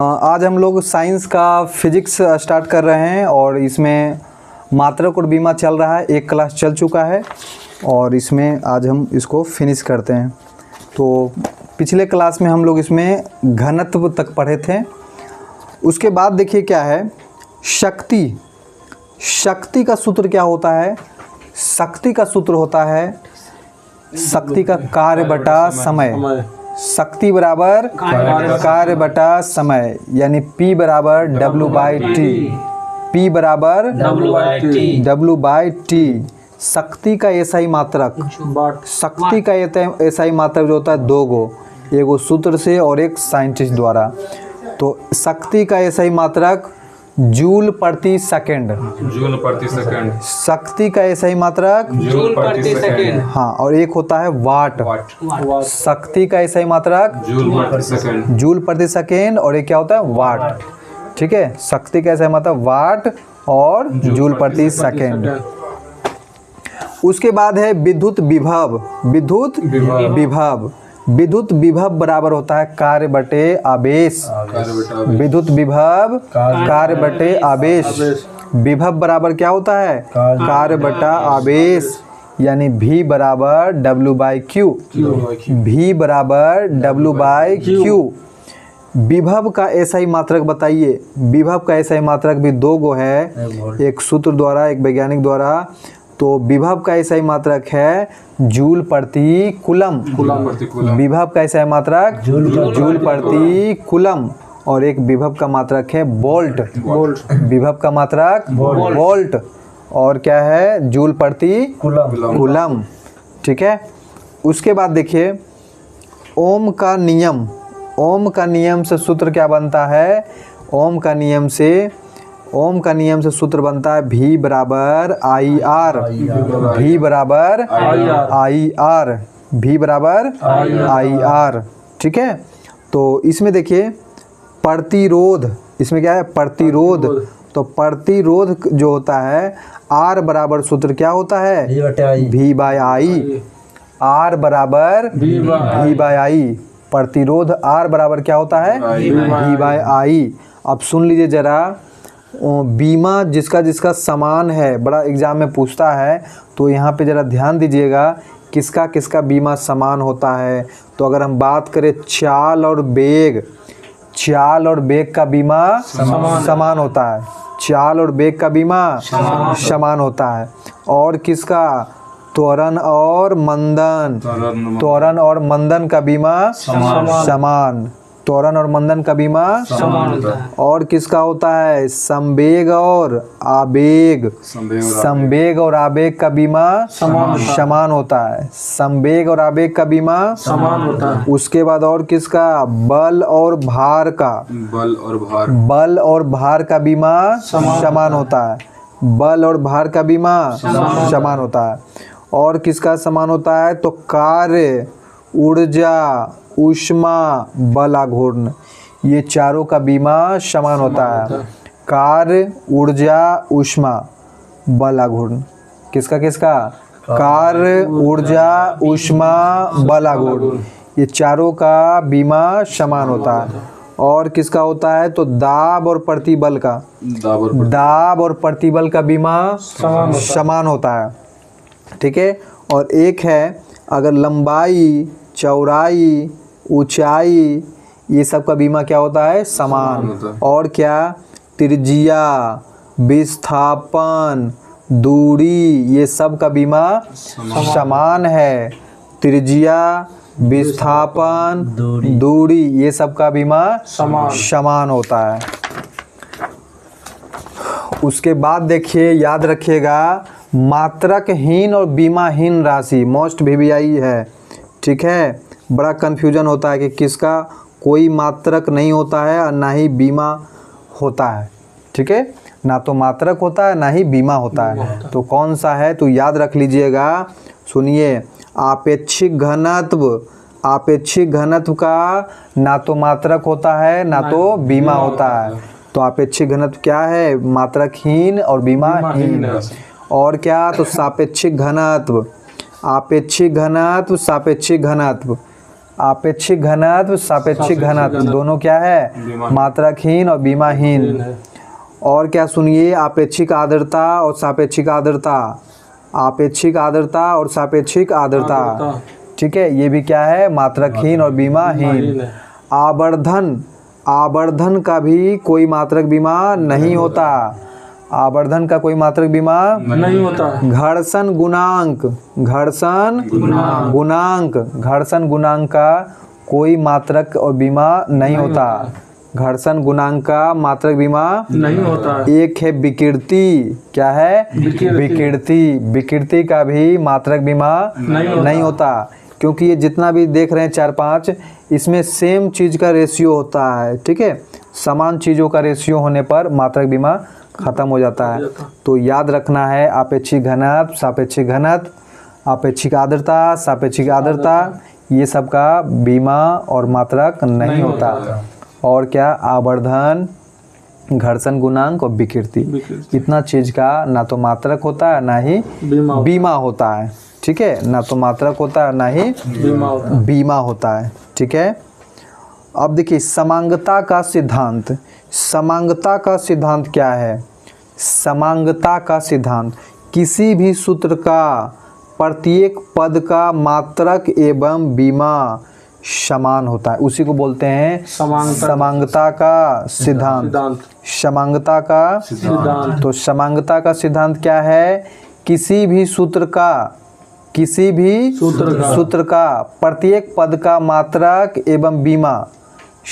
आज हम लोग साइंस का फिजिक्स स्टार्ट कर रहे हैं और इसमें मात्रक और बीमा चल रहा है। एक क्लास चल चुका है और इसमें आज हम इसको फिनिश करते हैं। तो पिछले क्लास में हम लोग इसमें घनत्व तक पढ़े थे। उसके बाद देखिए क्या है, शक्ति। शक्ति का सूत्र क्या होता है? शक्ति का सूत्र होता है शक्ति का कार्य बटा समय। शक्ति बराबर कार्य बटा समय, यानी P बराबर W/T। P बराबर W/T। शक्ति का एसआई मात्रक, शक्ति का एसआई मात्रक जो होता है दो गो, एगो सूत्र से और एक साइंटिस्ट द्वारा। तो शक्ति का एसआई मात्रक जूल प्रति सेकंड। जूल प्रति सेकंड। शक्ति का एसआई मात्रक जूल प्रति सेकंड। हाँ, और एक होता है वाट। शक्ति का एसआई मात्रक जूल प्रति सेकंड। जूल प्रति सेकंड, और एक क्या होता है? वाट। ठीक है, शक्ति का एसआई मात्रक वाट और जूल प्रति सेकंड। उसके बाद है विद्युत विभव। विद्युत विभव। विद्युत विभव बराबर होता है कार्य बटे आवेश। विद्युत विभव कार्य बटे आवेश। विभव बराबर क्या होता है? कार्य बटा आवेश, यानी V बराबर W/Q। V बराबर W/Q। विभव का एसआई मात्रक बताइए। विभव का एसआई मात्रक भी दो गो है, एक सूत्र द्वारा, एक वैज्ञानिक द्वारा। तो विभव का एसआई मात्रक है जूल प्रति कूलम। विभव का एसआई मात्रक जूल प्रति कूलम, और एक विभव का मात्रक है वोल्ट। विभव का मात्रक वोल्ट, और क्या है? जूल प्रति कूलम। ठीक है। उसके बाद देखिए ओम का नियम। ओम का नियम से सूत्र क्या बनता है? ओम का नियम से सूत्र बनता है V बराबर IR। V बराबर IR। V बराबर IR। ठीक है। तो इसमें देखिए प्रतिरोध, इसमें क्या है? प्रतिरोध। तो प्रतिरोध जो होता है R बराबर सूत्र क्या होता है? V/I। R बराबर V/I। प्रतिरोध R बराबर क्या होता है? V/I। अब सुन लीजिए जरा, बीमा जिसका जिसका समान है, बड़ा एग्जाम में पूछता है, तो यहाँ पे ज़रा ध्यान दीजिएगा किसका किसका बीमा समान होता है। तो अगर हम बात करें चाल और बेग, चाल और बेग का बीमा समान होता है। चाल और बेग का बीमा समान होता है। और किसका? त्वरण और मंदन। त्वरण और मंदन का बीमा समान। त्वरण और मंदन का बीमा समान। और किसका होता है? संवेग और आवेग। संवेग और आवेग का बीमा समान होता है। संवेग और आवेग का बीमा समान होता है। उसके बाद और किसका? बल और भार का। बल और भार का बीमा समान होता है। बल और भार का बीमा समान होता है। और किसका समान होता है? तो कार्य, ऊर्जा, ऊष्मा, बल आघूर्ण, ये चारों का बीमा समान होता है। कार्य, ऊर्जा, ऊष्मा, बल आघूर्ण। किसका किसका? कार्य, ऊर्जा, ऊष्मा, बल आघूर्ण, ये चारों का बीमा समान होता है। और किसका होता है? तो दाब और प्रतिबल का। दाब और प्रतिबल का बीमा समान होता है। ठीक है। और एक है, अगर लंबाई, चौड़ाई, ऊंचाई, ये सब का बीमा क्या होता है? समान। और क्या? त्रिज्या, विस्थापन, दूरी, ये सब का बीमा समान है। त्रिज्या, विस्थापन, दूरी, ये सब का बीमा समान होता है। उसके बाद देखिए, याद रखिएगा, मात्रकहीन और बीमाहीन राशि मोस्ट VBI है। ठीक है। बड़ा कन्फ्यूजन होता है कि किसका कोई मात्रक नहीं होता है और ना ही बीमा होता है। ठीक है, ना तो मात्रक होता है ना ही बीमा होता है। तो कौन सा है? तो याद रख लीजिएगा। सुनिए, आपेक्षिक घनत्व। आपेक्षिक घनत्व का ना तो मात्रक होता है ना तो बीमा होता है। तो आपेक्षिक घनत्व क्या है? मात्रकहीन और बीमाहीन। और क्या? तो सापेक्षिक घनत्व। आपेक्षिक घनत्व, सापेक्षिक घनत्व। आपेक्षिक घनत्व सापेक्षिक घनत्व दोनों क्या है? मात्रकहीन और बीमाहीन। और क्या सुनिए, आपेक्षिक आर्द्रता और सापेक्षिक आर्द्रता, आपेक्षिक आर्द्रता और सापेक्षिक आर्द्रता, ठीक है, ये भी क्या है? मात्रकहीन और बीमाहीन। आवर्धन, आवर्धन का भी कोई मात्रक बीमा नहीं होता, आवर्धन का कोई मात्रक बीमा नहीं होता। घर्षण गुणांक, घर्षण गुणांक, घर्षण गुणांक का कोई मात्रक और बीमा नहीं होता, घर्षण गुणांक का मात्रक बीमा नहीं होता। एक है विकृति, क्या है? विकृति, विकृति का भी मात्रक बीमा नहीं होता, क्योंकि ये जितना भी देख रहे हैं 4-5, इसमें सेम चीज़ का रेशियो होता है, ठीक है, समान चीज़ों का रेशियो होने पर मात्रक बीमा खत्म हो जाता है। तो याद रखना है आपेक्षिक घनत्व, सापेक्षिक घनत्व, आपेक्षिक आर्द्रता, सापेक्षिक आर्द्रता, ये सब का बीमा और मात्रक नहीं होता। और क्या? आवर्धन, घर्षण गुणांक और विकृति, इतना चीज़ का ना तो मात्रक होता है ना ही बीमा होता है, ठीक है, ना तो मात्रक होता है ना ही बीमा होता है, ठीक है। अब देखिए समांगता का सिद्धांत, समांगता का सिद्धांत क्या है? समांगता का सिद्धांत किसी भी सूत्र का प्रत्येक पद का मात्रक एवं बीमा समान होता है, उसी को बोलते हैं समांगता का सिद्धांत। समांगता का सिद्धांत, तो समांगता का सिद्धांत क्या है? किसी भी सूत्र का, किसी भी सूत्र का प्रत्येक पद का मात्रक एवं बीमा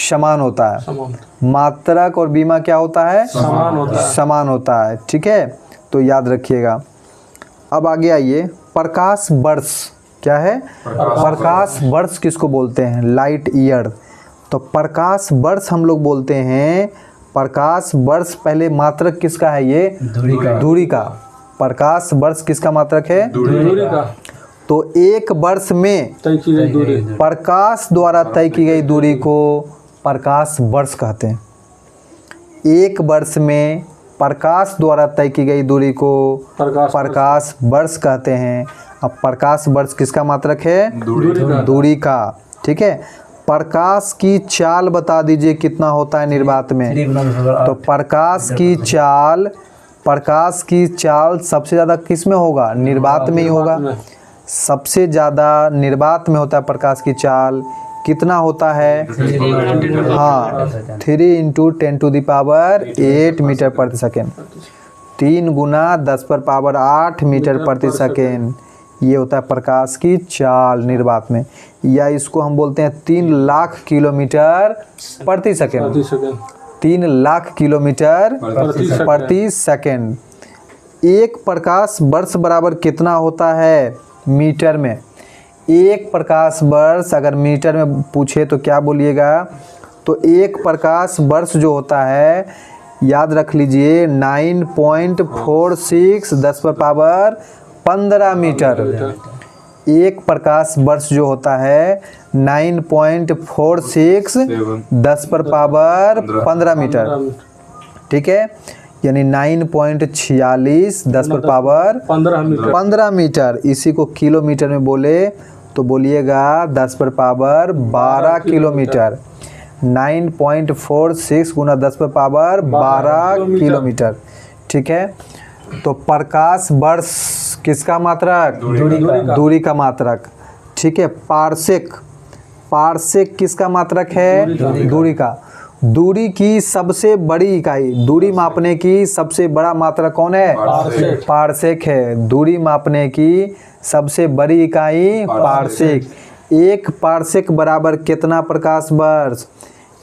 समान होता है। मात्रक और बीमा क्या होता है? समान होता है, ठीक है, तो याद रखिएगा। अब आगे आइए, प्रकाश वर्ष क्या है? प्रकाश वर्ष किसको बोलते हैं? Light year. तो प्रकाश वर्ष हम लोग बोलते हैं, प्रकाश वर्ष पहले मात्रक किसका है? ये दूरी का। प्रकाश वर्ष किसका मात्रक है? दूरी का। तो एक वर्ष में प्रकाश द्वारा तय की गई दूरी को प्रकाश वर्ष कहते हैं। एक वर्ष में प्रकाश द्वारा तय की गई दूरी को प्रकाश वर्ष कहते हैं। अब प्रकाश वर्ष किसका मात्रक है? दूरी का, ठीक है। प्रकाश की चाल बता दीजिए कितना होता है निर्वात में? तो प्रकाश की चाल सबसे ज़्यादा किस में होगा? निर्वात में ही होगा। सबसे ज़्यादा निर्वात में होता है प्रकाश की चाल। कितना होता है? हाँ, 3 × 10⁸ मीटर प्रति सेकेंड, 3 × 10⁸ मीटर प्रति सेकेंड, ये होता है प्रकाश की चाल निर्वात में। या इसको हम बोलते हैं 3 लाख किलोमीटर प्रति सेकेंड, 3 लाख किलोमीटर प्रति सेकेंड। एक प्रकाश वर्ष बराबर कितना होता है मीटर में? एक प्रकाश वर्ष अगर मीटर में पूछे तो क्या बोलिएगा? तो एक प्रकाश वर्ष जो होता है, याद रख लीजिए, 9.46 10⁻15 मीटर। एक प्रकाश वर्ष जो होता है 9.46 10⁻15 मीटर, ठीक है, यानी 9.46 10⁻15 मीटर। इसी को किलोमीटर में बोले तो बोलिएगा 10⁻12 किलोमीटर। 9.46 × 10⁻12 किलोमीटर, ठीक है। तो प्रकाश वर्ष किसका मात्रक? दूरी का मात्रक, ठीक है। पारसेक, पारसेक किसका मात्रक है? दूरी का। दूरी की सबसे बड़ी इकाई, दूरी मापने की सबसे बड़ा मात्रक कौन है? पारसेक है। दूरी मापने की सबसे बड़ी इकाई पारसेक। एक पारसेक बराबर कितना प्रकाश वर्ष?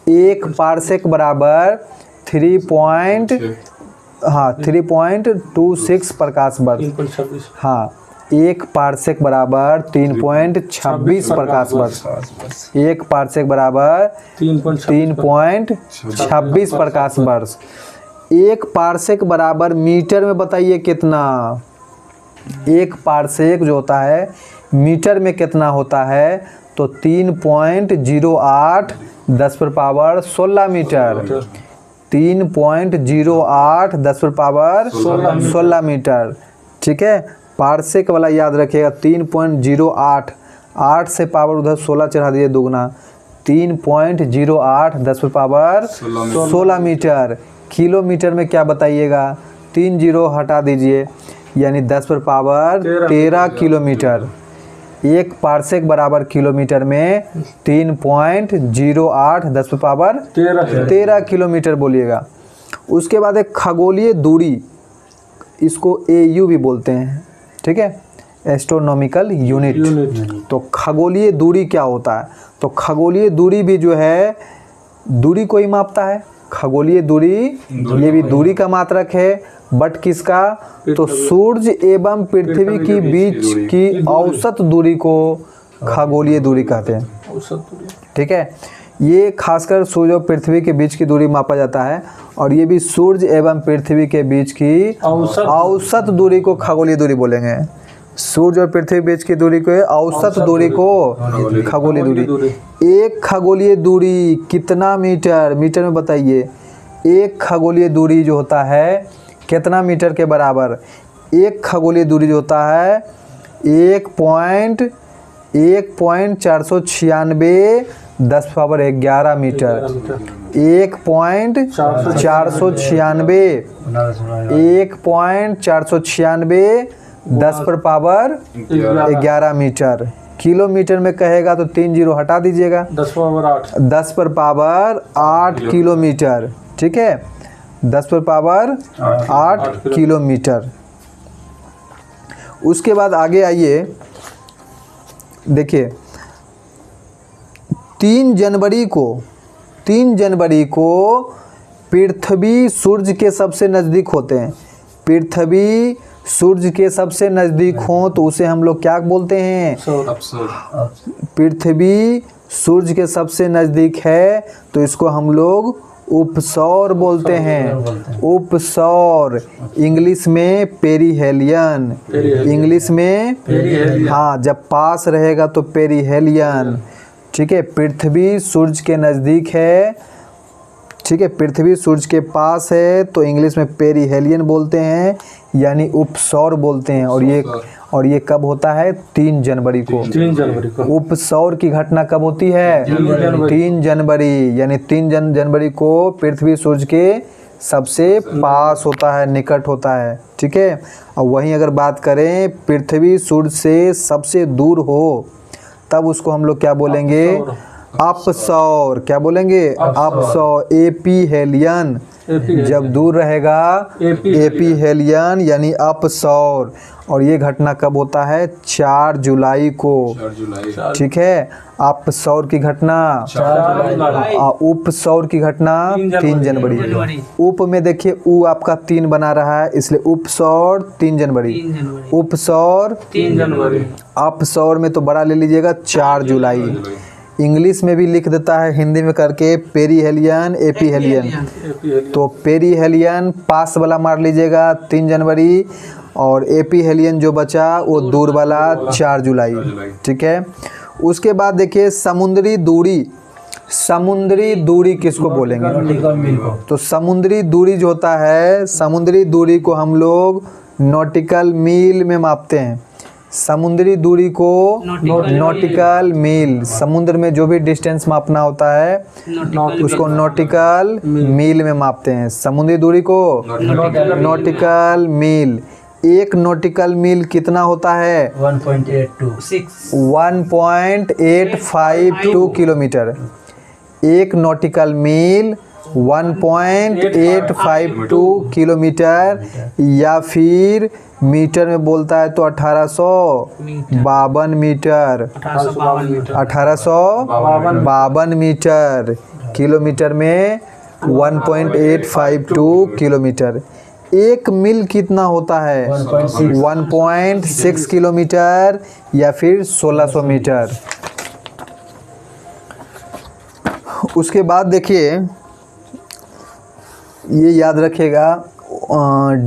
एक पारसेक बराबर 3.26 प्रकाश वर्ष। हाँ, एक पारसेक बराबर 3.26 प्रकाश वर्ष। एक पारसेक बराबर 3.26 प्रकाश वर्ष। एक पारसेक बराबर मीटर में बताइए कितना? एक पारसेक जो होता है मीटर में कितना होता है? तो 3.08 10⁻16 मीटर। 3.08 10⁻16 मीटर, ठीक है। पारसेक वाला याद रखिएगा, 3.08 8 से पावर उधर 16 चढ़ा दीजिए दुगना, 3.08 10 पर पावर 16 मीटर। किलोमीटर में क्या बताइएगा, 3 जीरो हटा दीजिए, यानी 10 पर पावर 13 किलोमीटर। एक पार्सेक बराबर किलोमीटर में 3.08 10 पर पावर 13 किलोमीटर बोलिएगा। उसके बाद एक खगोलीय दूरी, इसको AU भी बोलते हैं, ठीक है, एस्ट्रोनॉमिकल यूनिट। तो खगोलीय दूरी क्या होता है, तो खगोलीय दूरी भी जो है दूरी को ही मापता है। खगोलीय दूरी ये भी दूरी का मात्रक है, बट किसका, तो सूर्य एवं पृथ्वी की बीच की औसत दूरी को खगोलीय दूरी कहते हैं, ठीक है। ये खासकर सूर्य और पृथ्वी के बीच की दूरी मापा जाता है, और ये भी सूर्य एवं पृथ्वी के बीच की औसत दूरी को खगोलीय दूरी बोलेंगे। सूर्य और पृथ्वी के बीच की दूरी को, औसत दूरी को खगोलीय दूरी। एक खगोलीय दूरी कितना मीटर, मीटर में बताइए। एक खगोलीय दूरी जो होता है कितना मीटर के बराबर, एक खगोलीय दूरी जो होता है 1.496 10 पावर 11 मीटर। 1.496 10 पर पावर 11 मीटर। किलोमीटर में कहेगा तो 3 जीरो हटा दीजिएगा, 10 पर पावर 8 किलोमीटर, ठीक है, 10 पर पावर 8 किलोमीटर। उसके बाद आगे आइए, देखिए 3 जनवरी को पृथ्वी सूर्य के सबसे नज़दीक होते हैं। पृथ्वी सूर्य के सबसे नज़दीक हो तो उसे हम लोग क्या बोलते हैं, पृथ्वी सूर्य के सबसे नज़दीक है तो इसको हम लोग उपसौर बोलते हैं। उपसौर, इंग्लिश में पेरीहेलियन, इंग्लिश में हाँ, जब पास रहेगा तो पेरीहेलियन, ठीक है। पृथ्वी सूर्य के नज़दीक है, ठीक है, पृथ्वी सूर्य के पास है तो इंग्लिश में पेरीहेलियन बोलते हैं, यानी उपसौर बोलते हैं। और ये कब होता है, 3 जनवरी को। 3 जनवरी को उपसौर की घटना कब होती है, 3 जनवरी, यानी 3 जनवरी को पृथ्वी सूर्य के सबसे पास होता है, निकट होता है, ठीक है। और वहीं अगर बात करें पृथ्वी सूर्य से सबसे दूर हो तब उसको हम लोग क्या बोलेंगे, अपसौर। क्या बोलेंगे, अपसौर, एपीहेलियन। जब दूर रहेगा एपीहेलियन यानी अपसौर। और ये घटना कब होता है, 4 जुलाई को, 4 जुलाई, ठीक है। अपसौर की घटना, उपसौर की घटना 3 जनवरी। उप में देखिए उ आपका 3 बना रहा है, इसलिए उपसौर 3 जनवरी, उपसौर 3 जनवरी। अपसौर में तो बड़ा ले लीजिएगा 4 जुलाई। इंग्लिश में भी लिख देता है हिंदी में करके पेरीहेलियन, एपीहेलियन। तो पेरीहेलियन पास वाला मार लीजिएगा 3 जनवरी, और एपीहेलियन जो बचा वो दूर वाला 4 जुलाई, ठीक है। उसके बाद देखिए समुद्री दूरी, समुद्री दूरी किसको बोलेंगे, तो समुद्री दूरी जो होता है, समुद्री दूरी को हम लोग नॉटिकल मील में मापते हैं। समुद्री दूरी को नॉटिकल मील, समुद्र में जो भी डिस्टेंस मापना होता है उसको नॉटिकल मील में मापते हैं। समुद्री दूरी को नॉटिकल मील। एक नॉटिकल मील कितना होता है, 1.852 किलोमीटर। एक नॉटिकल मील 1.852 किलोमीटर, या फिर मीटर में बोलता है तो 1852 मीटर, 1852 मीटर। किलोमीटर में 1.852 किलोमीटर। एक मील कितना होता है, 1.6 किलोमीटर या फिर 1600 मीटर। उसके बाद देखिए ये याद रखिएगा,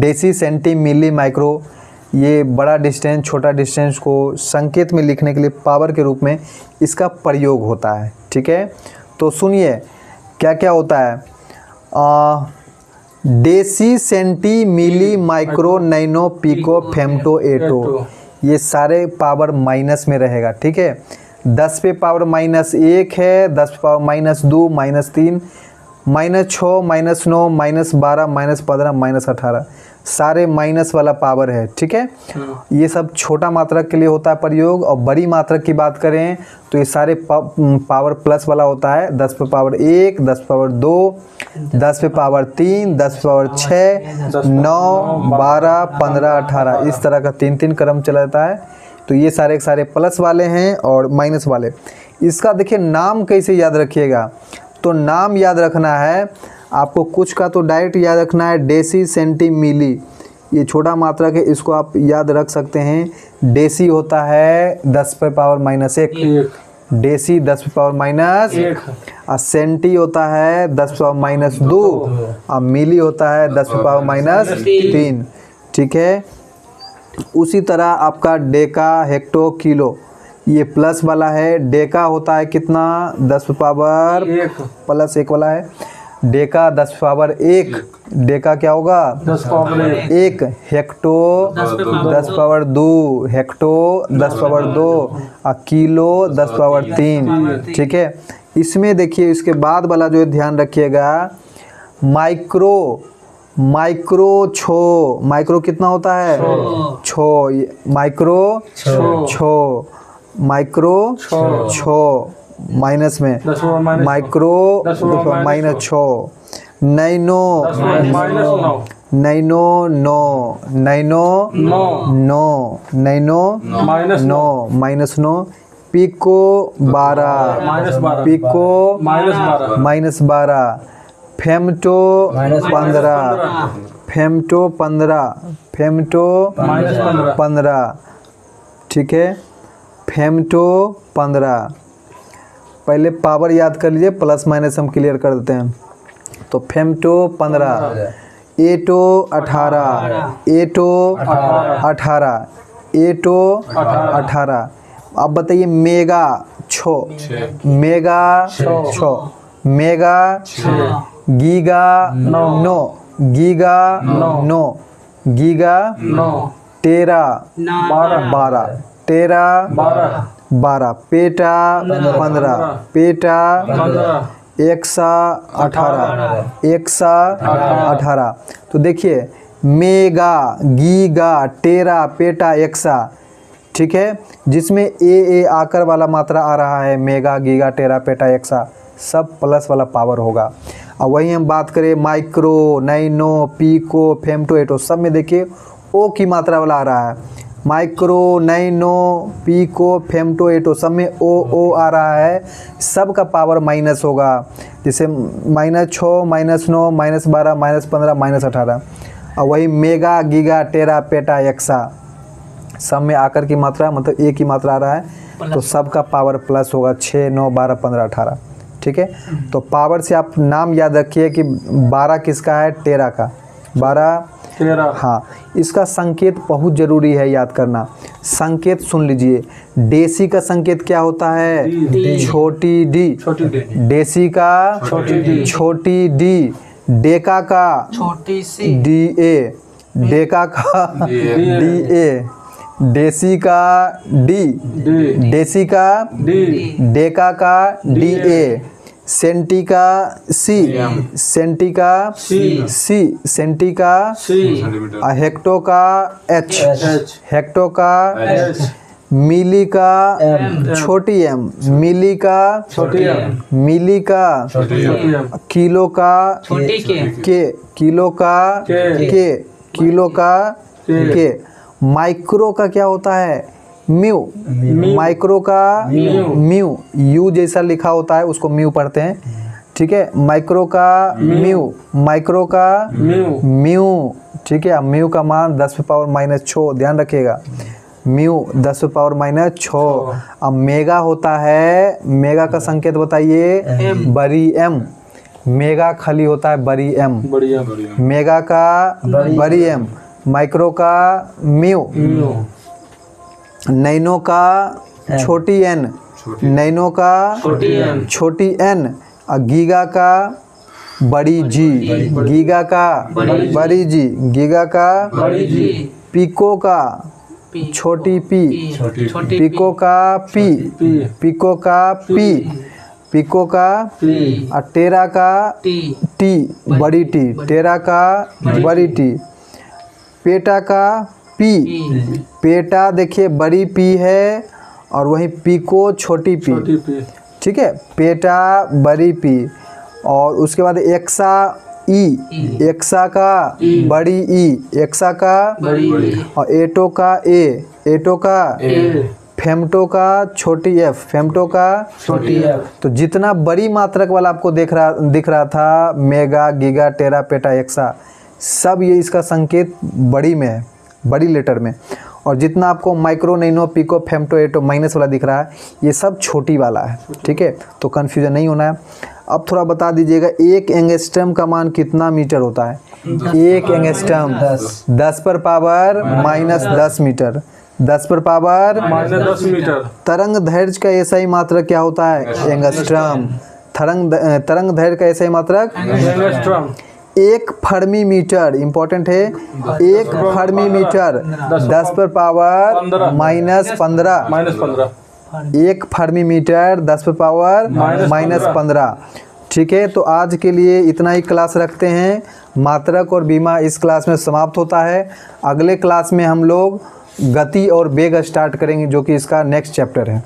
डेसी सेंटी मिली माइक्रो, ये बड़ा डिस्टेंस छोटा डिस्टेंस को संकेत में लिखने के लिए पावर के रूप में इसका प्रयोग होता है, ठीक है। तो सुनिए क्या क्या होता है, deci centi milli micro nano pico femto atto. ये सारे पावर माइनस में रहेगा, ठीक है। 10 पे पावर -1 है, 10 पे पावर -2, -3, -6, -9, -12, -15, -18 सारे माइनस वाला पावर है, ठीक है। ये सब छोटा मात्रक के लिए होता है प्रयोग, और बड़ी मात्रक की बात करें तो ये सारे पावर प्लस वाला होता है। 10 पे पावर 1, 10 पे पावर 2, 10 पे पावर 3, 10 पे पावर 6, 9, 12, 15, 18 इस तरह का 3-3 क्रम चला जाता है। तो ये सारे के सारे प्लस वाले हैं और माइनस वाले। इसका देखिए नाम कैसे याद रखिएगा, तो नाम याद रखना है आपको, कुछ का तो डायरेक्ट याद रखना है, डेसी, सेंटी, मिली, ये छोटा मात्रक है, इसको आप याद रख सकते हैं। डेसी होता है 10 पे पावर -1, डेसी 10 पे पावर -1, और सेंटी होता है 10 पे पावर -2, और मिली होता है 10 पे पावर -3, ठीक है। उसी तरह आपका डेका, हेक्टो, किलो ये प्लस वाला है। डेका होता है कितना, 10 पे पावर +1 वाला है। डेका 10 पे पावर 1, डेका क्या होगा 10 power 1। Hecto 10 power 2, hecto 10 power 2, और किलो 10 पावर 3, ठीक है। इसमें देखिए इसके बाद वाला जो ध्यान रखिएगा, माइक्रो, माइक्रो छो, माइक्रो कितना होता है छो, माइक्रो छो, माइक्रो छो माइनस में, माइक्रो -6, नैनो, नैनो नो, नैनो नो, nano -9, pico 12, pico -12, femto 15, femto 15, femto 15, ठीक है। फेमटो 15, पहले पावर याद कर लीजिए, प्लस माइनस हम क्लियर कर देते हैं। तो फेमटो 15, एटो 18, एटो 18, एटो 18। अब बताइए मेगा छो, मेगा छो, mega giga 9, giga 9, giga 13 12, 13 12, PETA 15, PETA 118, 118। तो देखिए मेगा, गीगा, टेरा, पेटा, एक्सा, ठीक है, जिसमें ए आकर वाला मात्रा आ रहा है, मेगा, गीगा, टेरा, पेटा, एक्सा सब प्लस वाला पावर होगा। और वही हम बात करें माइक्रो, नैनो, पीको, फेमटो, एटो, सब में देखिए ओ की मात्रा वाला आ रहा है। माइक्रो, नैनो, पीको, फेमटो, एटो सब में ओ आ रहा है, सब का पावर माइनस होगा। जैसे -6, -9, -12, -15, -18। और वही मेगा, गीगा, टेरा, पेटा, एक्सा सब में आकर की मात्रा मतलब ए की मात्रा आ रहा है, तो सब का पावर प्लस होगा 6, 9, 12, 15, 18, ठीक है। तो पावर से आप नाम याद रखिए कि 12 किसका है, टेरा का, 12 हाँ। इसका संकेत बहुत जरूरी है याद करना, संकेत सुन लीजिए। डेसी का संकेत क्या होता है, छोटी डी, डेसी का छोटी डी, डेका का छोटी सी, डी ए, डेका का डी ए, डेसी का डी, डेसी का डेका का डी ए, सेंटी का सी, सेंटी का सी, सेंटी का हेक्टो का एच, हेक्टो का मिली का छोटी एम, मिली का मिली का किलो का के, किलो का के, किलो का के। माइक्रो का क्या होता है, म्यू, माइक्रो का म्यू, यू जैसा लिखा होता है उसको म्यू पढ़ते हैं, ठीक है। माइक्रो का म्यू, माइक्रो का म्यू, ठीक है। म्यू का मान 10 पे पावर -6, ध्यान रखिएगा, म्यू 10 पे पावर -6। अब मेगा होता है, मेगा का संकेत बताइए, बड़ी एम, मेगा खाली होता है बड़ी एम, मेगा का बड़ी एम, माइक्रो का म्यू, नैनो का छोटी एन, नैनो का छोटी एन, और गीगा का बड़ी जी, गीगा का बड़ी जी, गीगा का पिको का छोटी पी, छोटी पिको का पी, पिको का पी, पिको का और टेरा का टी, बड़ी टी, टेरा का बड़ी टी, पेटा का पी, पेटा देखिए बड़ी पी है और वहीं पिको छोटी पी, ठीक है, पेटा बड़ी पी। और उसके बाद एक्सा ई, एक्सा का बड़ी ई, एक्सा का और एटो का ए, एटो का, फेमटो का छोटी एफ, फेमटो का छोटी एफ। तो जितना बड़ी मात्रक वाला आपको दिख रहा था, मेगा, गीगा, टेरा, पेटा, एक्सा, सब ये इसका संकेत बड़ी में है, बड़ी लेटर में। और जितना आपको माइक्रो, नैनो, पिको, फेमटो, एटो माइनस वाला दिख रहा है, ये सब छोटी वाला है, ठीक है, तो कन्फ्यूजन नहीं होना है। अब थोड़ा बता दीजिएगा, एक एंगस्ट्रम का मान कितना मीटर होता है? एक एंगस्ट्रम 10 पर पावर -10 मीटर, 10 पर पावर -10 मीटर। तरंग दैर्घ्य का ऐसा ही मात्रक क्या होता है? एंगस्ट्रम। तरंग दैर्घ्य का ऐसा ही मात्रक एंगस्ट्रम। 1 फर्मी मीटर, इंपॉर्टेंट है, 1 फर्मी मीटर 10 पर पावर -15, 1 फर्मी मीटर 10 पर पावर -15, ठीक है। तो आज के लिए इतना ही क्लास रखते हैं। मात्रक और बीमा इस क्लास में समाप्त होता है। अगले क्लास में हम लोग गति और वेग स्टार्ट करेंगे, जो कि इसका नेक्स्ट चैप्टर है।